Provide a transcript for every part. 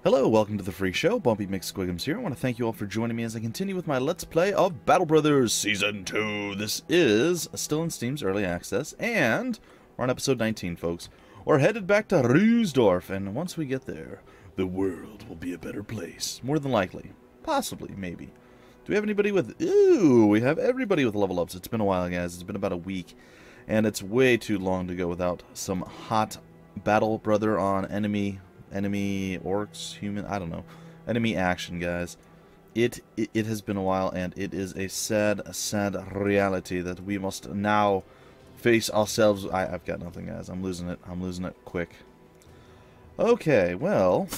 Hello, welcome to the Free Show. Bumpy McSquigums here. I want to thank you all for joining me as I continue with my Let's Play of Battle Brothers Season 2. This is still in Steam's Early Access, and we're on episode 19, folks. We're headed back to Ruysdorf, and once we get there, the world will be a better place. More than likely. Possibly, maybe. Do we have anybody with... Ooh, we have everybody with level ups. It's been a while, guys. It's been about a week, and it's way too long to go without some hot Battle Brother on enemy orcs, human, I don't know, enemy action, guys. It has been a while, and it is a sad reality that we must now face ourselves. I've got nothing, guys. I'm losing it quick. Okay, well,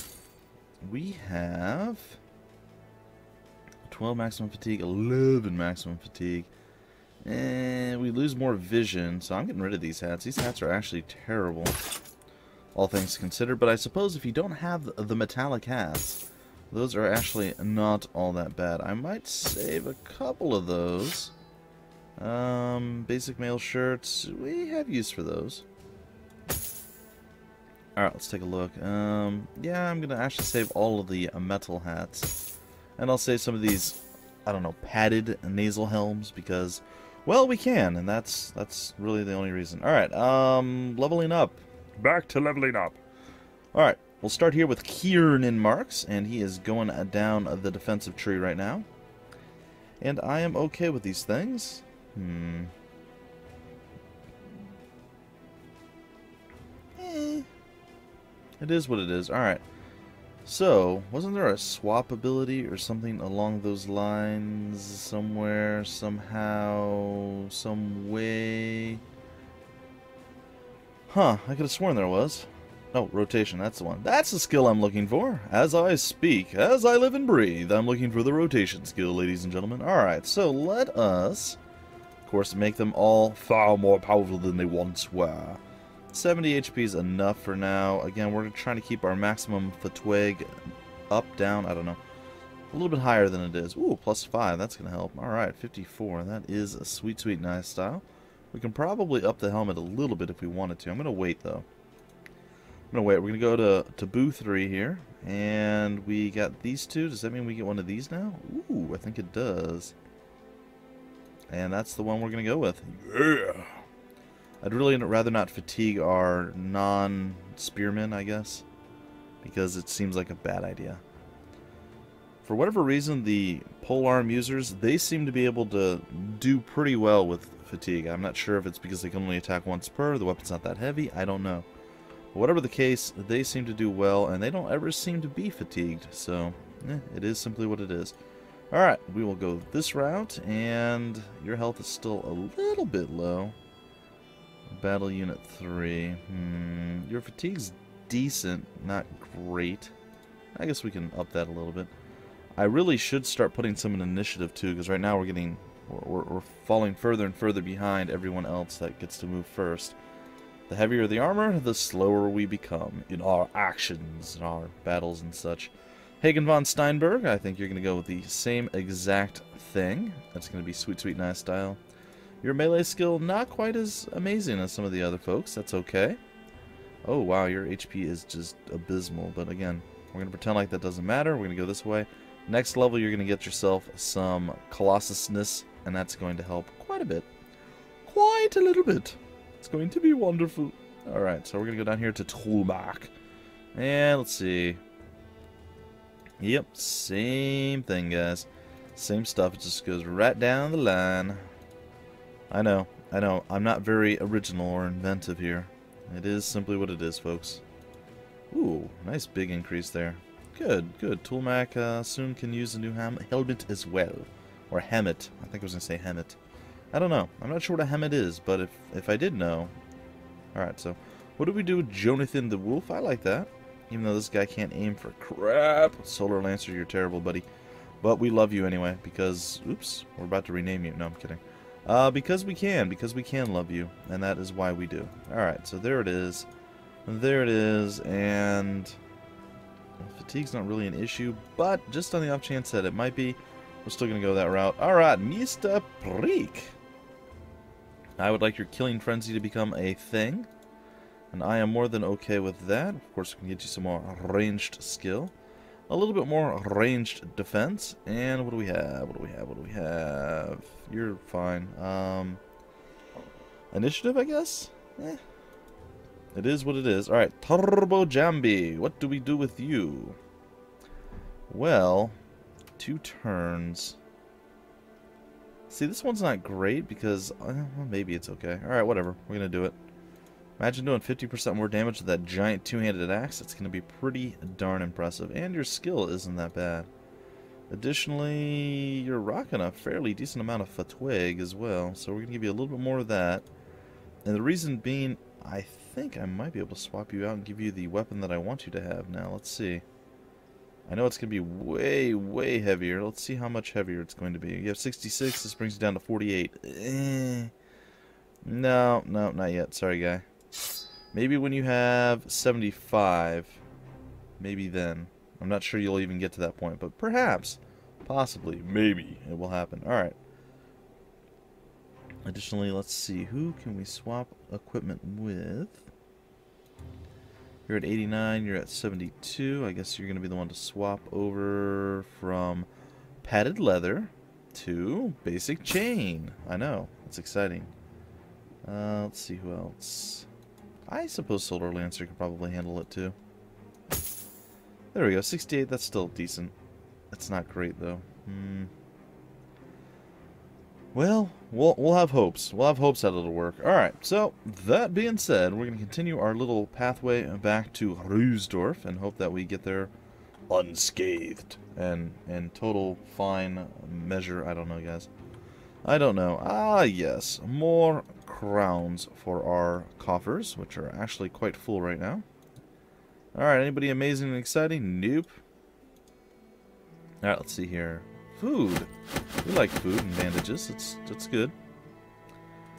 we have 12 maximum fatigue, 11 maximum fatigue, and we lose more vision, so I'm getting rid of these hats. These hats are actually terrible, all things considered, but I suppose if you don't have the metallic hats, those are actually not all that bad. I might save a couple of those. Basic male shirts, we have use for those. Alright, let's take a look. Yeah, I'm gonna actually save all of the metal hats. And I'll save some of these, I don't know, padded nasal helms, because, well, we can, and that's really the only reason. Alright, leveling up. Back to leveling up. Alright, we'll start here with Kieran Marks, and he is going down the defensive tree right now. And I am okay with these things. It is what it is. Alright. So, wasn't there a swap ability or something along those lines somewhere, somehow, some way? Huh, I could have sworn there was. Oh, rotation, that's the one. That's the skill I'm looking for. As I speak, as I live and breathe, I'm looking for the rotation skill, ladies and gentlemen. Alright, so let us, of course, make them all far more powerful than they once were. 70 HP is enough for now. Again, we're trying to keep our maximum fatigue up, down, I don't know. A little bit higher than it is. Ooh, +5, that's going to help. Alright, 54, that is a sweet, sweet, nice style. We can probably up the helmet a little bit if we wanted to. I'm going to wait, though. I'm going to wait. We're going to go to Boo 3 here. And we got these two. Does that mean we get one of these now? Ooh, I think it does. And that's the one we're going to go with. Yeah! I'd really rather not fatigue our non-spearmen, I guess. Because it seems like a bad idea. For whatever reason, the polearm users, they seem to be able to do pretty well with fatigue. I'm not sure if it's because they can only attack once per, the weapon's not that heavy, I don't know. But whatever the case, they seem to do well, and they don't ever seem to be fatigued, so it is simply what it is. Alright, we will go this route, and your health is still a little bit low. Battle Unit 3, your fatigue's decent, not great. I guess we can up that a little bit. I really should start putting some in initiative too, because right now we're falling further and further behind everyone else that gets to move first. The heavier the armor, the slower we become in our actions, in our battles and such. Hagen von Steinberg, I think you're going to go with the same exact thing. That's going to be sweet, sweet, nice style. Your melee skill, not quite as amazing as some of the other folks. That's okay. Oh, wow, your HP is just abysmal. But again, we're going to pretend like that doesn't matter. We're going to go this way. Next level, you're going to get yourself some Colossusness, and that's going to help quite a bit. Quite a little bit. It's going to be wonderful. Alright, so we're going to go down here to Toolmark. And let's see. Yep, same thing, guys. Same stuff. It just goes right down the line. I know. I'm not very original or inventive here. It is simply what it is, folks. Ooh, nice big increase there. Good. Toolmac soon can use a new helmet as well. Or helmet. I think I was going to say helmet. I don't know. I'm not sure what a helmet is, but if I did know... Alright, so what do we do with Jonathan the Wolf? I like that. Even though this guy can't aim for crap. Solar Lancer, you're terrible, buddy. But we love you anyway, because... Oops, we're about to rename you. No, I'm kidding. Because we can love you, and that is why we do. Alright, so there it is. There it is, and... Fatigue's not really an issue, but just on the off chance that it might be, we're still going to go that route. Alright, Mr. Preek. I would like your Killing Frenzy to become a thing. And I am more than okay with that. Of course, we can get you some more ranged skill. a little bit more ranged defense. And what do we have? What do we have? What do we have? You're fine. Initiative, I guess? Eh. It is what it is. Alright, Turbo Jambi. What do we do with you? Well, 2 turns. See, this one's not great because... well, maybe it's okay. Alright, whatever. We're going to do it. Imagine doing 50% more damage with that giant 2-handed axe. It's going to be pretty darn impressive. And your skill isn't that bad. Additionally, you're rocking a fairly decent amount of fatigue as well. So we're going to give you a little bit more of that. And the reason being, I think I might be able to swap you out and give you the weapon that I want you to have now. Let's see. I know it's going to be way, way heavier. Let's see how much heavier it's going to be. You have 66. This brings you down to 48. No, not yet. Sorry, guy. Maybe when you have 75, maybe then. I'm not sure you'll even get to that point, but perhaps, possibly, maybe it will happen. Alright. Additionally, let's see. Who can we swap equipment with? You're at 89. You're at 72. I guess you're going to be the one to swap over from padded leather to basic chain. I know. It's exciting. Let's see who else. I suppose Solar Lancer could probably handle it too. There we go. 68. That's still decent. It's not great though. Well, we'll have hopes. We'll have hopes that it'll work. Alright, so, that being said, we're going to continue our little pathway back to Ruysdorf and hope that we get there unscathed and in total fine measure. I don't know, guys. I don't know. Ah, yes. More crowns for our coffers, which are actually quite full right now. Alright, anybody amazing and exciting? Nope. Alright, let's see here. Food. We like food and bandages. It's good.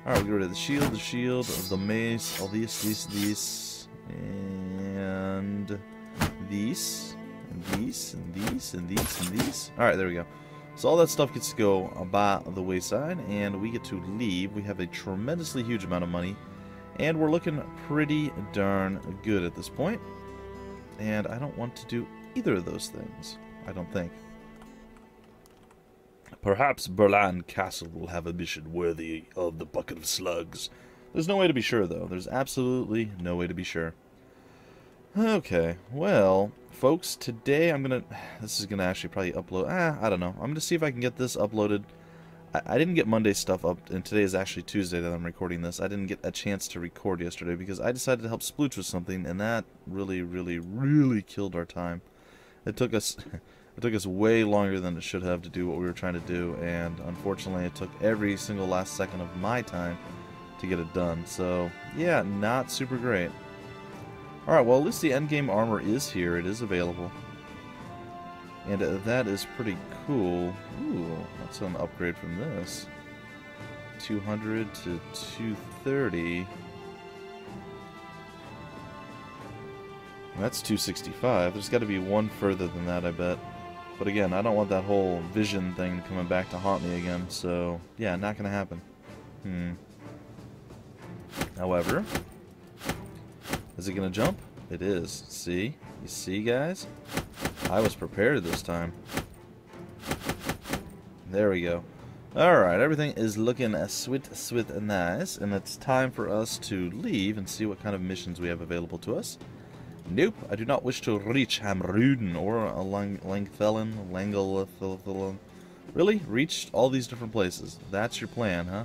Alright, we'll get rid of the shield, the mace, all these, and these, and these, and these, and these, and these. Alright, there we go. So all that stuff gets to go by the wayside, and we get to leave. We have a tremendously huge amount of money, and we're looking pretty darn good at this point. And I don't want to do either of those things, I don't think. Perhaps Berlin Castle will have a mission worthy of the bucket of slugs. There's no way to be sure, though. There's absolutely no way to be sure. Okay, well, folks, today I'm gonna... This is gonna actually probably upload... I don't know. I'm gonna see if I can get this uploaded. I didn't get Monday's stuff up, and today is actually Tuesday that I'm recording this. I didn't get a chance to record yesterday because I decided to help Splooch with something, and that really, really, really killed our time. It took us... It took us way longer than it should have to do what we were trying to do, and unfortunately it took every single last second of my time to get it done. So, yeah, not super great. Alright, well, at least the endgame armor is here. It is available. And that is pretty cool. Ooh, that's an upgrade from this. 200 to 230. That's 265. There's got to be one further than that, I bet. But again, I don't want that whole vision thing coming back to haunt me again, so yeah, not gonna happen. However, is it gonna jump? It is. See? You see, guys? I was prepared this time. There we go. Alright, everything is looking sweet and nice, and it's time for us to leave and see what kind of missions we have available to us. Nope, I do not wish to reach Hamruden or Langthelen, Langelthelen. Really? Reached all these different places. That's your plan, huh?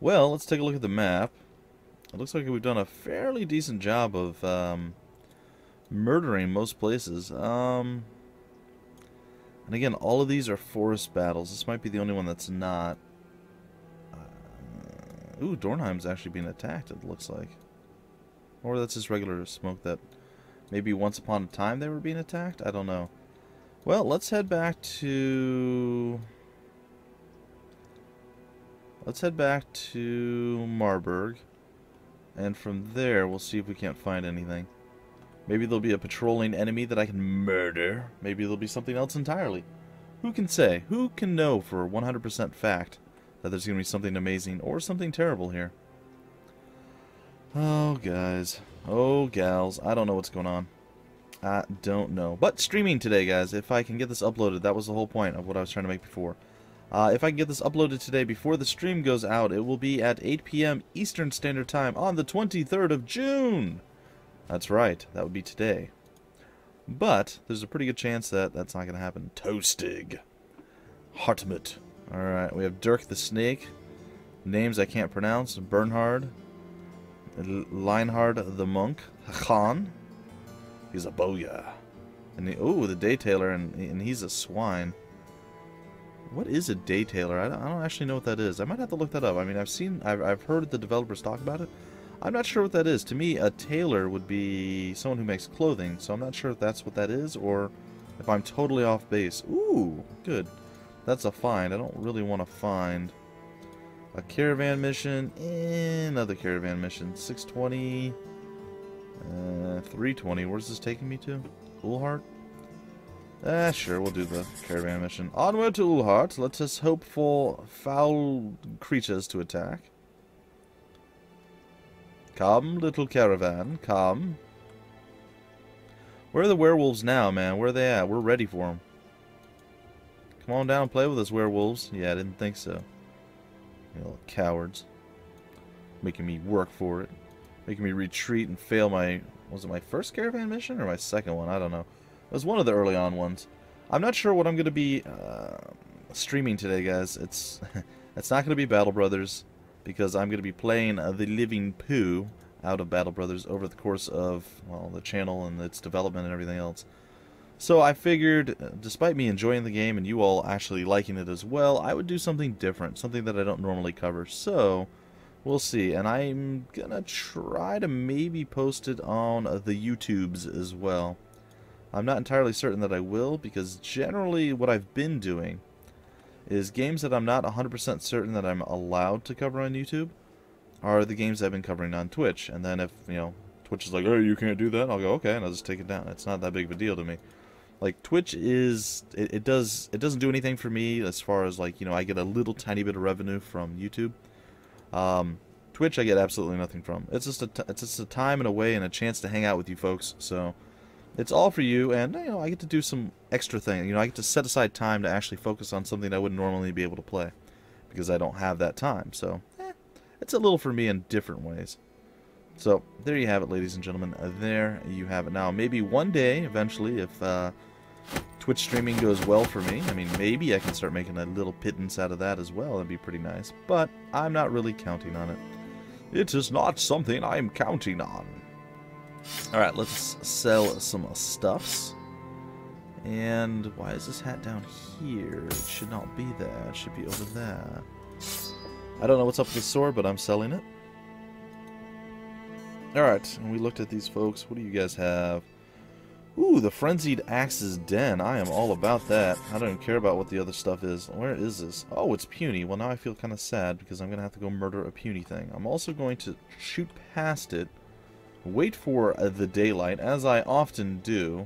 Well, let's take a look at the map. It looks like we've done a fairly decent job of murdering most places. And again, all of these are forest battles. This might be the only one that's not. Ooh, Dornheim's actually being attacked, it looks like. Or that's just regular smoke that maybe once upon a time they were being attacked? I don't know. Well, let's head back to... Marburg. And from there, we'll see if we can't find anything. Maybe there'll be a patrolling enemy that I can murder. Maybe there'll be something else entirely. Who can say? Who can know for 100% fact that there's going to be something amazing or something terrible here? Oh, guys. Oh, gals. I don't know what's going on. I don't know. But streaming today, guys. If I can get this uploaded, that was the whole point of what I was trying to make before. If I can get this uploaded today before the stream goes out, it will be at 8 p.m. Eastern Standard Time on the 23rd of June. That's right. That would be today. But there's a pretty good chance that that's not going to happen. Toastig. Hartmut. Alright, we have Dirk the Snake. Names I can't pronounce. Bernhard. Leinhard the Monk. Khan. He's a boya. And the day tailor, and he's a swine. What is a day tailor? I don't actually know what that is. I might have to look that up. I mean, I've heard the developers talk about it. I'm not sure what that is. To me, a tailor would be someone who makes clothing, so I'm not sure if that's what that is, or if I'm totally off base. Ooh, good. That's a find. I don't really want to find a caravan mission. Another caravan mission. 620. 320. Where's this taking me to? Ulhart? Sure, we'll do the caravan mission. Onward to Ulhart. Let us hope for foul creatures to attack. Come, little caravan, come. Where are the werewolves now, man? Where are they at? We're ready for them. Come on down and play with us, werewolves. Yeah, I didn't think so. You little cowards. Making me work for it. Making me retreat and fail my... Was it my first caravan mission or my second one? I don't know. It was one of the early on ones. I'm not sure what I'm going to be streaming today, guys. It's not going to be Battle Brothers, because I'm going to be playing the living poo out of Battle Brothers over the course of, well, the channel and its development and everything else. So I figured, despite me enjoying the game and you all actually liking it as well, I would do something different, something that I don't normally cover. So, we'll see. And I'm going to try to maybe post it on the YouTubes as well. I'm not entirely certain that I will, because generally what I've been doing is games that I'm not 100% certain that I'm allowed to cover on YouTube are the games I've been covering on Twitch. And then if, you know, Twitch is like, oh, you can't do that, I'll go, okay, and I'll just take it down. It's not that big of a deal to me. Like, Twitch is, it doesn't do anything for me as far as, like, you know, I get a little tiny bit of revenue from YouTube. Twitch I get absolutely nothing from. It's just a time and a way and a chance to hang out with you folks, so it's all for you, and, you know, I get to do some extra thing. You know, I get to set aside time to actually focus on something I wouldn't normally be able to play, because I don't have that time. So, it's a little for me in different ways. So, there you have it, ladies and gentlemen. There you have it. Now, maybe one day, eventually, if Twitch streaming goes well for me, I mean, maybe I can start making a little pittance out of that as well. That'd be pretty nice. But I'm not really counting on it. It is not something I'm counting on. Alright, let's sell some stuffs. And why is this hat down here? It should not be there. It should be over there. I don't know what's up with this sword, but I'm selling it. Alright, and we looked at these folks. What do you guys have? Ooh, the Frenzied Axe's Den. I am all about that. I don't even care about what the other stuff is. Where is this? Oh, it's Puny. Well, now I feel kind of sad because I'm going to have to go murder a Puny thing. I'm also going to shoot past it. Wait for the daylight, as I often do.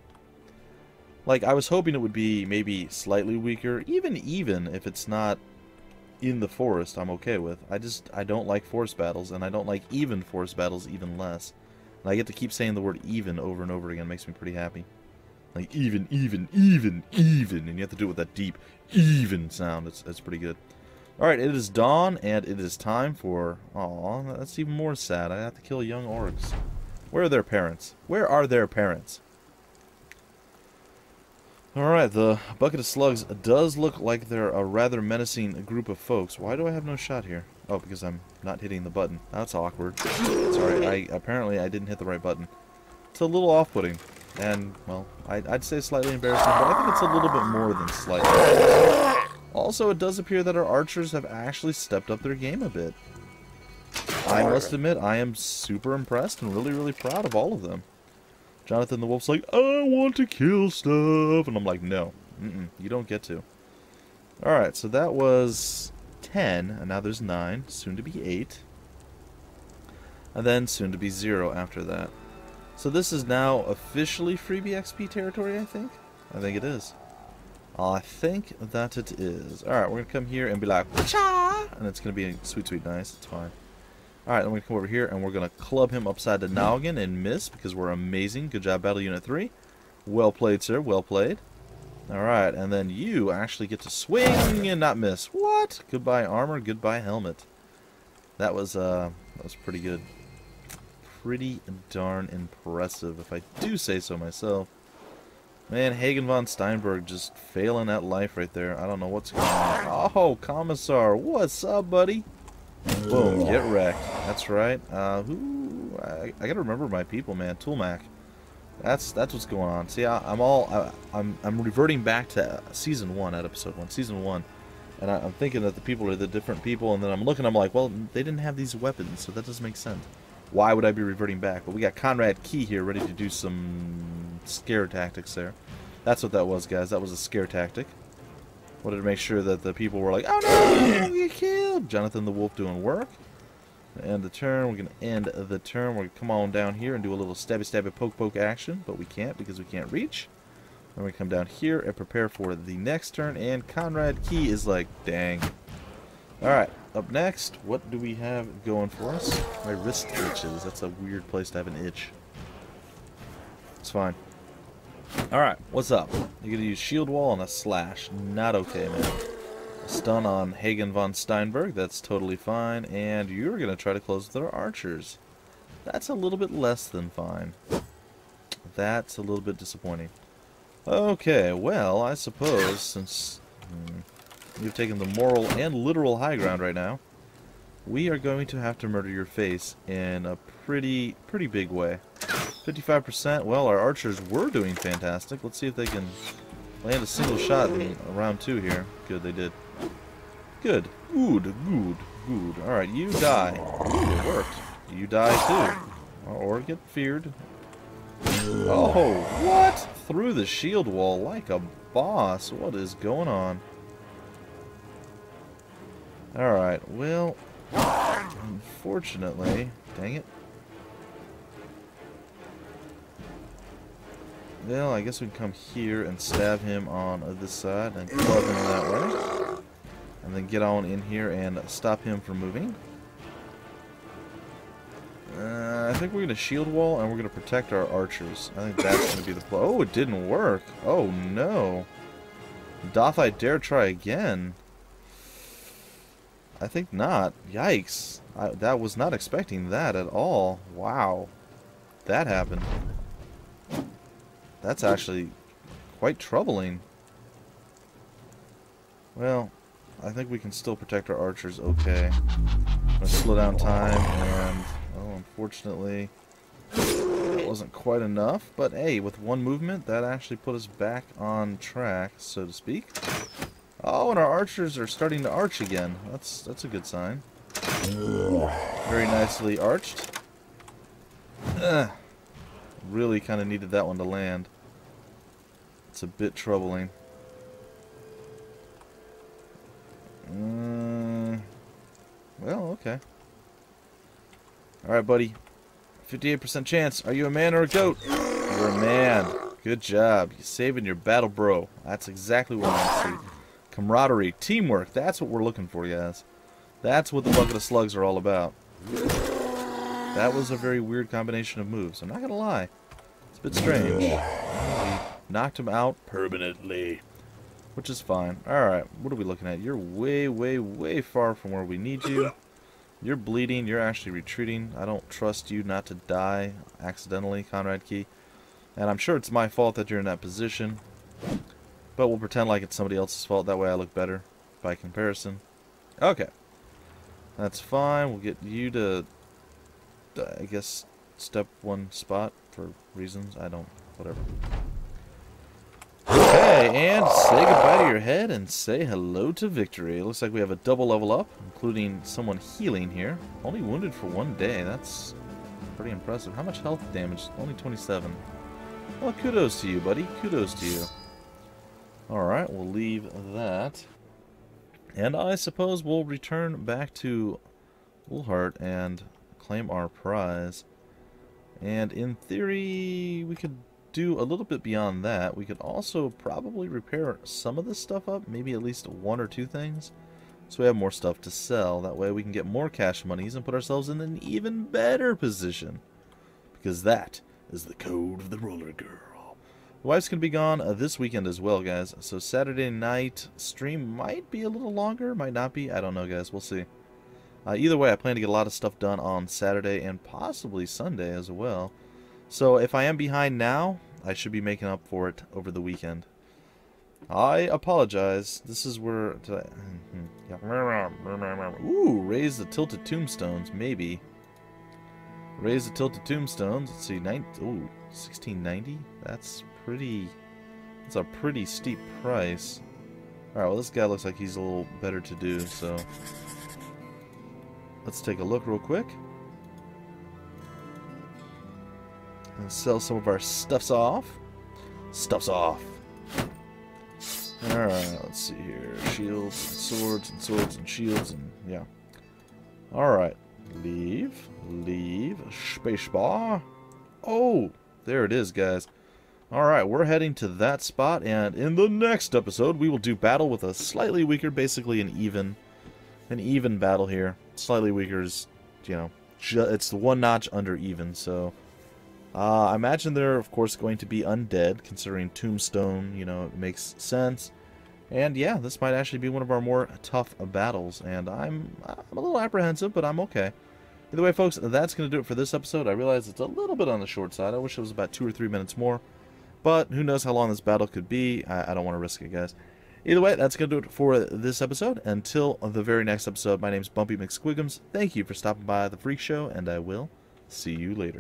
Like, I was hoping it would be maybe slightly weaker. Even if it's not in the forest, I'm okay with. I don't like forest battles, and I don't like even forest battles even less. And I get to keep saying the word even over and over again. It makes me pretty happy. Like, even, and you have to do it with that deep, even sound. It's pretty good. Alright, it is dawn, and it is time for... Aw, that's even more sad. I have to kill young orcs. Where are their parents? Where are their parents? Alright, the bucket of slugs does look like they're a rather menacing group of folks. Why do I have no shot here? Oh, because I'm not hitting the button. That's awkward. Sorry, apparently I didn't hit the right button. It's a little off-putting. And, well, I'd say slightly embarrassing, but I think it's a little bit more than slightly. Also, it does appear that our archers have actually stepped up their game a bit. I must admit, I am super impressed and really, really proud of all of them. Jonathan the Wolf's like, I want to kill stuff. And I'm like, no. You don't get to. Alright, so that was 10, and now there's 9. Soon to be 8. And then soon to be 0 after that. So this is now officially freebie XP territory, I think? I think it is. I think that it is. Alright, we're going to come here and be like, cha! And it's going to be sweet, sweet nice. It's fine. Alright, I'm going to come over here and we're going to club him upside the noggin and miss because we're amazing. Good job, Battle Unit 3. Well played, sir. Well played. Alright, and then you actually get to swing and not miss. What? Goodbye armor, goodbye helmet. That was pretty good. Pretty darn impressive, if I do say so myself. Man, Hagen von Steinberg just failing at life right there. I don't know what's going on. Oh, Commissar, what's up, buddy? Boom, get wrecked. That's right. I gotta remember my people, man. Toolmac. That's what's going on. See, I'm reverting back to season 1 at episode 1, season 1, and I'm thinking that the people are the different people, and then I'm looking, I'm like, well, they didn't have these weapons, so that doesn't make sense. Why would I be reverting back? But we got Conrad Key here, ready to do some scare tactics there. That's what that was, guys. That was a scare tactic. Wanted to make sure that the people were like, oh no, get killed. Jonathan the Wolf doing work. End the turn. We're going to end the turn. We're going to come on down here and do a little stabby poke action, but we can't because we can't reach. Then we come down here and prepare for the next turn, and Conrad Key is like, dang. Alright, up next, what do we have going for us? My wrist itches. That's a weird place to have an itch. It's fine. Alright, what's up? You're going to use shield wall and a slash. Not okay, man. A stun on Hagen von Steinberg. That's totally fine. And you're going to try to close with our archers. That's a little bit less than fine. That's a little bit disappointing. Okay, well, I suppose since you've taken the moral and literal high ground right now, we are going to have to murder your face in a pretty big way. 55%. Well, our archers were doing fantastic. Let's see if they can land a single shot in round 2 here. Good, they did. Good. Good. Alright, you die. Ooh, it worked. You die too. Or get feared. Oh, what? Through the shield wall like a boss. What is going on? Alright, well, unfortunately, dang it. Well, I guess we can come here and stab him on this side and club him that way. And then get on in here and stop him from moving. I think we're going to shield wall and we're going to protect our archers. I think that's going to be the play. Oh, it didn't work. Oh, no. Doth I dare try again? I think not. Yikes. That was not expecting that at all. Wow. That happened. That's actually quite troubling. Well, I think we can still protect our archers okay. I'm going to slow down time and... oh, unfortunately, it wasn't quite enough. But hey, with one movement, that actually put us back on track, so to speak. Oh, and our archers are starting to arch again. That's a good sign. Very nicely arched. Really kind of needed that one to land. It's a bit troubling. Well, okay. Alright, buddy. 58% chance. Are you a man or a goat? You're a man. Good job. You're saving your battle bro. That's exactly what I want to see. Camaraderie. Teamwork. That's what we're looking for, guys. That's what the bucket of slugs are all about. That was a very weird combination of moves. I'm not going to lie. It's a bit strange. We knocked him out permanently. Which is fine. Alright, what are we looking at? You're way far from where we need you. You're bleeding. You're actually retreating. I don't trust you not to die accidentally, Conrad Key. And I'm sure it's my fault that you're in that position. But we'll pretend like it's somebody else's fault. That way I look better by comparison. Okay. That's fine. We'll get you to, I guess, step one spot for reasons. I don't, whatever. Okay, and say goodbye to your head and say hello to victory. It looks like we have a double level up, including someone healing here. Only wounded for 1 day. That's pretty impressive. How much health damage? Only 27. Well, kudos to you, buddy. Kudos to you. Alright, we'll leave that. And I suppose we'll return back to Woolhart and claim our prize. And in theory, we could do a little bit beyond that. We could also probably repair some of this stuff up, maybe at least 1 or 2 things, so we have more stuff to sell. That way we can get more cash monies and put ourselves in an even better position, because that is the code of the roller girl. The wife's going to be gone this weekend as well, guys. So Saturday night stream might be a little longer, might not be. I don't know, guys. We'll see. Either way, I plan to get a lot of stuff done on Saturday and possibly Sunday as well. So if I am behind now, I should be making up for it over the weekend. I apologize. This is where... Ooh, raise the tilted tombstones, maybe. Raise the tilted tombstones. Let's see, 1690? That's a pretty steep price. Alright, well this guy looks like he's a little better to do, so... Let's take a look real quick. And sell some of our stuffs off. Stuffs off. Alright, let's see here. Shields and swords and swords and shields and yeah. Alright. Leave. Spacebar. Oh! There it is, guys. Alright, we're heading to that spot, and in the next episode we will do battle with a slightly weaker, basically an even battle here. Slightly weaker is, you know, it's the one notch under even, so... I imagine they're, of course, going to be undead, considering Tombstone, you know, it makes sense. And yeah, this might actually be one of our more tough battles, and I'm a little apprehensive, but I'm okay. Either way, folks, that's going to do it for this episode. I realize it's a little bit on the short side. I wish it was about 2 or 3 minutes more, but who knows how long this battle could be. I don't want to risk it, guys. Either way, that's going to do it for this episode. Until the very next episode, my name's Bumpy McSquigums. Thank you for stopping by the Freak Show, and I will see you later.